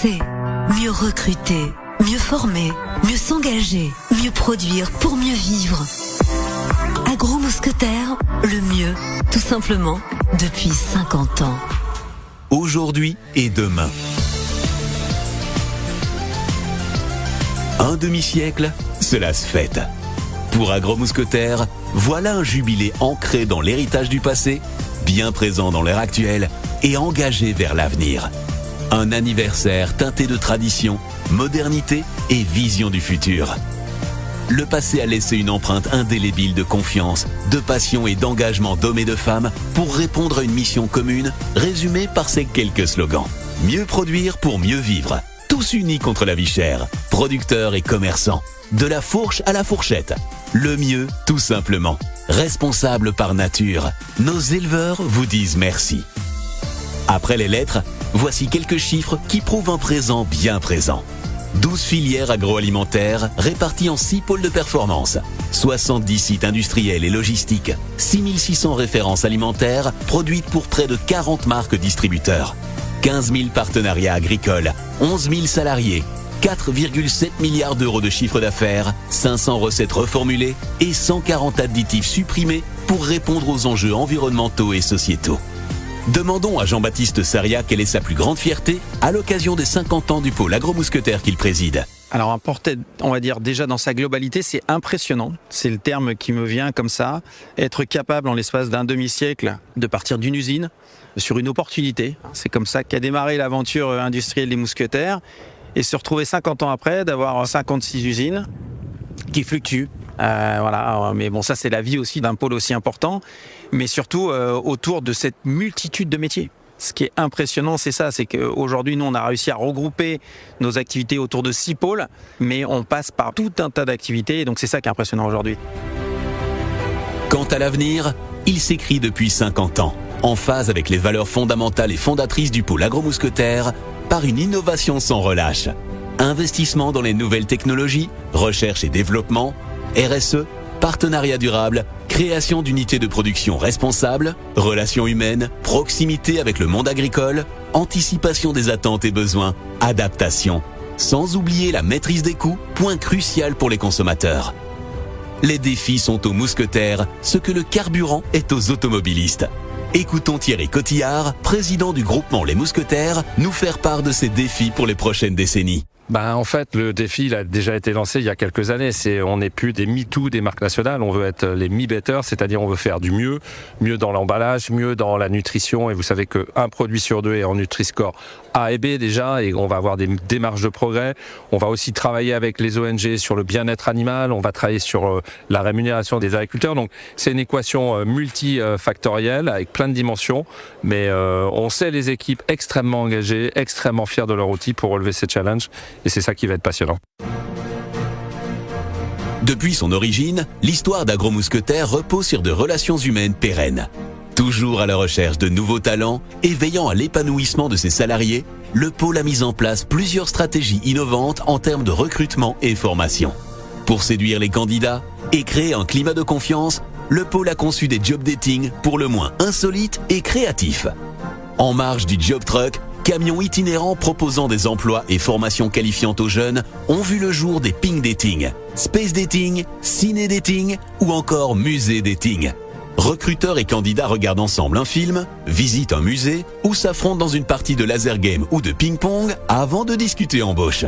penser, mieux recruter, mieux former, mieux s'engager, mieux produire pour mieux vivre. Agro Mousquetaires, le mieux, tout simplement, depuis 50 ans. Aujourd'hui et demain. Un demi-siècle, cela se fête. Pour Agro Mousquetaires, voilà un jubilé ancré dans l'héritage du passé, bien présent dans l'ère actuelle et engagé vers l'avenir. Un anniversaire teinté de tradition, modernité et vision du futur. Le passé a laissé une empreinte indélébile de confiance, de passion et d'engagement d'hommes et de femmes pour répondre à une mission commune résumée par ces quelques slogans. Mieux produire pour mieux vivre. Tous unis contre la vie chère. Producteurs et commerçants. De la fourche à la fourchette. Le mieux, tout simplement. Responsable par nature. Nos éleveurs vous disent merci. Après les lettres, voici quelques chiffres qui prouvent un présent bien présent. 12 filières agroalimentaires réparties en 6 pôles de performance, 70 sites industriels et logistiques, 6600 références alimentaires produites pour près de 40 marques distributeurs, 15 000 partenariats agricoles, 11 000 salariés, 4,7 milliards d'euros de chiffre d'affaires, 500 recettes reformulées et 140 additifs supprimés pour répondre aux enjeux environnementaux et sociétaux. Demandons à Jean-Baptiste Saria quelle est sa plus grande fierté à l'occasion des 50 ans du pôle Agro-Mousquetaires qu'il préside. Alors un portrait, on va dire déjà dans sa globalité, c'est impressionnant. C'est le terme qui me vient comme ça. Être capable en l'espace d'un demi-siècle de partir d'une usine sur une opportunité. C'est comme ça qu'a démarré l'aventure industrielle des mousquetaires. Et se retrouver 50 ans après d'avoir 56 usines qui fluctuent. Voilà, mais bon, ça c'est la vie aussi d'un pôle aussi important, mais surtout autour de cette multitude de métiers. Ce qui est impressionnant, c'est ça, c'est qu'aujourd'hui, nous, on a réussi à regrouper nos activités autour de 6 pôles, mais on passe par tout un tas d'activités, et donc c'est ça qui est impressionnant aujourd'hui. Quant à l'avenir, il s'écrit depuis 50 ans, en phase avec les valeurs fondamentales et fondatrices du pôle Agro-Mousquetaires, par une innovation sans relâche. Investissement dans les nouvelles technologies, recherche et développement, RSE, partenariat durable, création d'unités de production responsables, relations humaines, proximité avec le monde agricole, anticipation des attentes et besoins, adaptation. Sans oublier la maîtrise des coûts, point crucial pour les consommateurs. Les défis sont aux mousquetaires, ce que le carburant est aux automobilistes. Écoutons Thierry Cotillard, président du groupement Les Mousquetaires, nous faire part de ces défis pour les prochaines décennies. En fait, le défi il a déjà été lancé il y a quelques années. On n'est plus des MeToo des marques nationales, on veut être les Me-Better, c'est-à-dire on veut faire du mieux dans l'emballage, mieux dans la nutrition. Et vous savez qu'un produit sur 2 est en Nutri-Score A et B déjà, et on va avoir des démarches de progrès. On va aussi travailler avec les ONG sur le bien-être animal, on va travailler sur la rémunération des agriculteurs. Donc c'est une équation multifactorielle avec plein de dimensions, mais on sait les équipes extrêmement engagées, extrêmement fières de leur outil pour relever ces challenges. Et c'est ça qui va être passionnant. Depuis son origine, l'histoire d'Agro Mousquetaires repose sur de relations humaines pérennes. Toujours à la recherche de nouveaux talents et veillant à l'épanouissement de ses salariés, le pôle a mis en place plusieurs stratégies innovantes en termes de recrutement et formation. Pour séduire les candidats et créer un climat de confiance, le pôle a conçu des job dating pour le moins insolites et créatifs. En marge du job truck, camions itinérants proposant des emplois et formations qualifiantes aux jeunes ont vu le jour des ping dating, space dating, ciné dating ou encore musée dating. Recruteurs et candidats regardent ensemble un film, visitent un musée ou s'affrontent dans une partie de laser game ou de ping-pong avant de discuter embauche.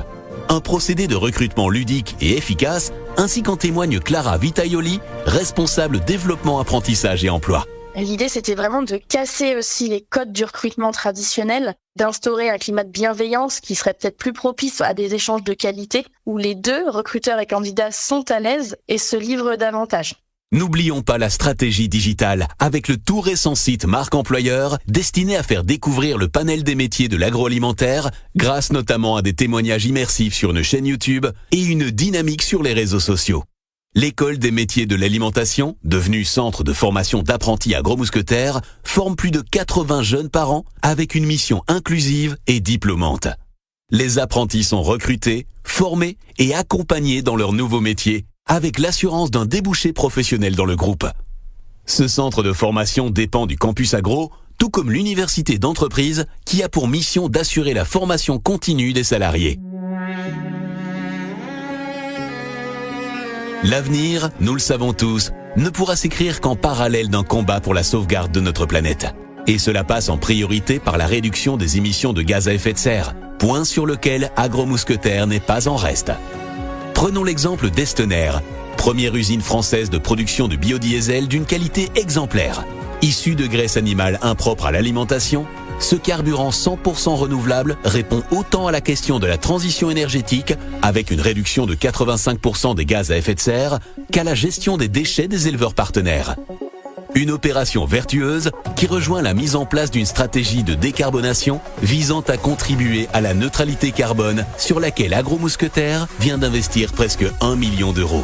Un procédé de recrutement ludique et efficace, ainsi qu'en témoigne Clara Vitaioli, responsable développement, apprentissage et emploi. L'idée, c'était vraiment de casser aussi les codes du recrutement traditionnel, d'instaurer un climat de bienveillance qui serait peut-être plus propice à des échanges de qualité, où les deux, recruteurs et candidats, sont à l'aise et se livrent davantage. N'oublions pas la stratégie digitale avec le tout récent site Marque Employeur destiné à faire découvrir le panel des métiers de l'agroalimentaire grâce notamment à des témoignages immersifs sur une chaîne YouTube et une dynamique sur les réseaux sociaux. L'école des métiers de l'alimentation, devenue centre de formation d'apprentis agro-mousquetaires, forme plus de 80 jeunes par an avec une mission inclusive et diplômante. Les apprentis sont recrutés, formés et accompagnés dans leur nouveau métier avec l'assurance d'un débouché professionnel dans le groupe. Ce centre de formation dépend du campus agro, tout comme l'université d'entreprise qui a pour mission d'assurer la formation continue des salariés. L'avenir, nous le savons tous, ne pourra s'écrire qu'en parallèle d'un combat pour la sauvegarde de notre planète. Et cela passe en priorité par la réduction des émissions de gaz à effet de serre, point sur lequel Agromousquetaire n'est pas en reste. Prenons l'exemple d'Estener, première usine française de production de biodiesel d'une qualité exemplaire. Issu de graisse animale impropre à l'alimentation, ce carburant 100% renouvelable répond autant à la question de la transition énergétique, avec une réduction de 85% des gaz à effet de serre, qu'à la gestion des déchets des éleveurs partenaires. Une opération vertueuse qui rejoint la mise en place d'une stratégie de décarbonation visant à contribuer à la neutralité carbone sur laquelle Agromousquetaire vient d'investir presque 1 million d'euros.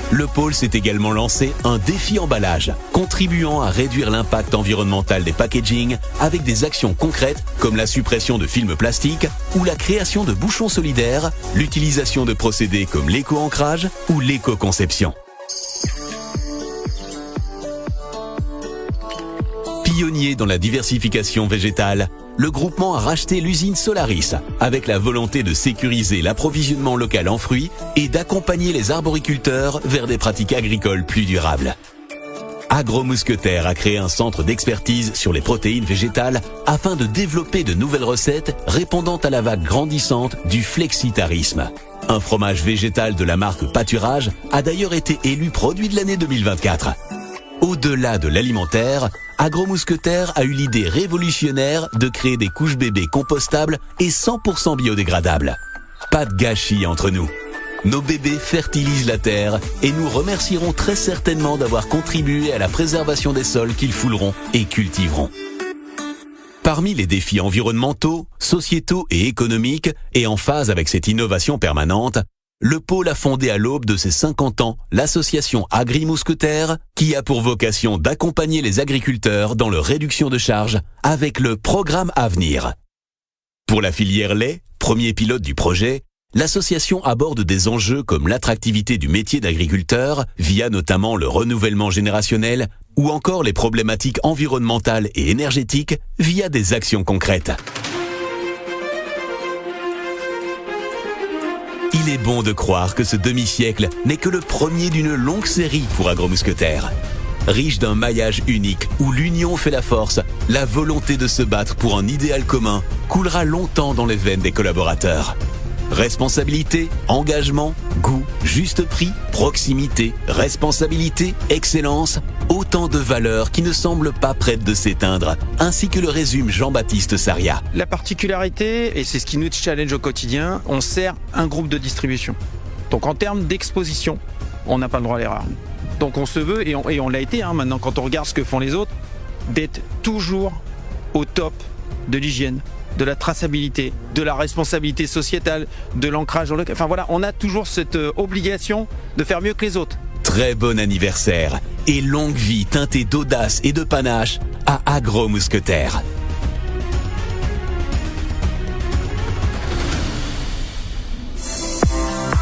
Le pôle s'est également lancé un défi emballage, contribuant à réduire l'impact environnemental des packaging avec des actions concrètes comme la suppression de films plastiques ou la création de bouchons solidaires, l'utilisation de procédés comme l'éco-ancrage ou l'éco-conception. Pionnier dans la diversification végétale, le groupement a racheté l'usine Solaris avec la volonté de sécuriser l'approvisionnement local en fruits et d'accompagner les arboriculteurs vers des pratiques agricoles plus durables. Agromousquetaire a créé un centre d'expertise sur les protéines végétales afin de développer de nouvelles recettes répondant à la vague grandissante du flexitarisme. Un fromage végétal de la marque Pâturage a d'ailleurs été élu produit de l'année 2024. Au-delà de l'alimentaire, Agromousquetaire a eu l'idée révolutionnaire de créer des couches bébés compostables et 100% biodégradables. Pas de gâchis entre nous. Nos bébés fertilisent la terre et nous remercierons très certainement d'avoir contribué à la préservation des sols qu'ils fouleront et cultiveront. Parmi les défis environnementaux, sociétaux et économiques, et en phase avec cette innovation permanente, le pôle a fondé à l'aube de ses 50 ans l'association Agri-Mousquetaire qui a pour vocation d'accompagner les agriculteurs dans leur réduction de charges avec le programme Avenir. Pour la filière lait, premier pilote du projet, l'association aborde des enjeux comme l'attractivité du métier d'agriculteur via notamment le renouvellement générationnel ou encore les problématiques environnementales et énergétiques via des actions concrètes. Il est bon de croire que ce demi-siècle n'est que le premier d'une longue série pour Agromousquetaire. Riche d'un maillage unique où l'union fait la force, la volonté de se battre pour un idéal commun coulera longtemps dans les veines des collaborateurs. Responsabilité, engagement, goût, juste prix, proximité, responsabilité, excellence, autant de valeurs qui ne semblent pas prêtes de s'éteindre, ainsi que le résume Jean-Baptiste Saria. La particularité, et c'est ce qui nous challenge au quotidien, on sert un groupe de distribution. Donc en termes d'exposition, on n'a pas le droit à l'erreur. Donc on se veut, et on l'a été maintenant quand on regarde ce que font les autres, d'être toujours au top de l'hygiène, de la traçabilité, de la responsabilité sociétale, de l'ancrage dans le... Enfin voilà, on a toujours cette obligation de faire mieux que les autres. Très bon anniversaire et longue vie teintée d'audace et de panache à Agromousquetaire.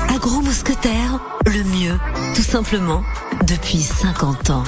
Agromousquetaire, le mieux, tout simplement, depuis 50 ans.